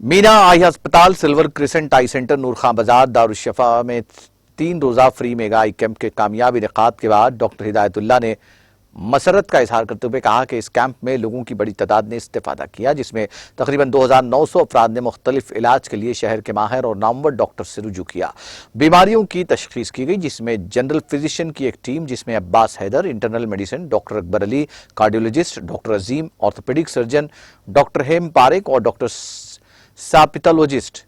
मीना आई अस्पताल silver crescent आई centre नूर खां बाजार दारुश्शफा में 3 रोजा फ्री मेगा आई कैंप के कामयाब इनेकाद के बाद डॉक्टर हिदायतुल्लाह ने मसरत का इजहार करते हुए कहा कि इस कैंप में लोगों की बड़ी तादाद ने इस्तेफादा किया, जिसमें तकरीबन 2900 अफराद ने मुख्तलिफ इलाज के लिए शहर के माहिर और नामवर डॉक्टर से रुजू किया। बीमारियों की तशखीस की गई, जिसमें जनरल फिजिशियन की एक टीम जिसमें Abbas Haider, internal medicine doctor Akbar Ali, cardiologist doctor Azeem, orthopaedic surgeon doctor Hem Parekh और डॉक्टर सापिथोलॉजिस्ट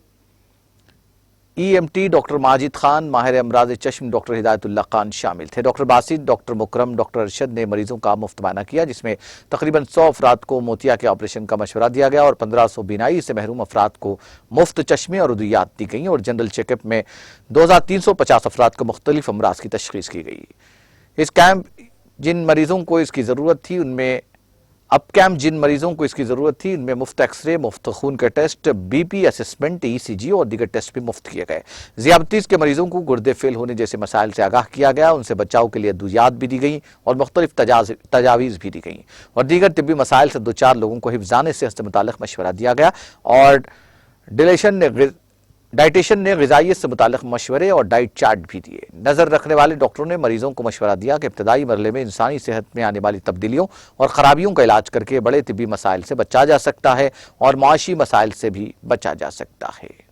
EMT डॉक्टर माजिद खान, माहिर अमराज चश्म डॉक्टर हिदायतुल्लाह खान शामिल थे। Doctor Basit, doctor Mukarram, doctor Arshad ने मरीजों का मुफ्त मुआयना किया, जिसमें तकरीबन 100 अफराद को मोतिया के ऑपरेशन का मशवरा दिया गया और 1500 बीनाई से महरूम अफराद को मुफ्त चश्मे और उदवियात दी गई और जनरल चेकअप में 2350 अफराद को मुख्तलिफ अमराज की तशखीस की गई। इस कैंप जिन मरीजों को इसकी ज़रूरत थी उनमें मुफ्त एक्सरे, मुफ्त खून के टेस्ट, BP असेसमेंट, ECG और दीगर टेस्ट भी मुफ्त किए गए। ज़ियाबतीस के मरीजों को गुर्दे फेल होने जैसे मसाइल से आगाह किया गया, उनसे बचाव के लिए अद्वियात भी दी गई और मुख्तलिफ तजावीज़ भी दी गई और दीगर तिब्बी मसाइल से 2-4 लोगों को हिफ्ज़ान सेहत से मुताल्लिक़ मशवरा दिया गया और डाइटिशियन ने ग़िज़ाइयत से मुताल्लिक़ मशवरे और डाइट चार्ट भी दिए। नज़र रखने वाले डॉक्टरों ने मरीजों को मशवरा दिया कि इब्तदाई मरहले में इंसानी सेहत में आने वाली तब्दीलियों और ख़राबियों का इलाज करके बड़े तिब्बी मसाइल से बचा जा सकता है और मुआशी मसाइल से भी बचा जा सकता है।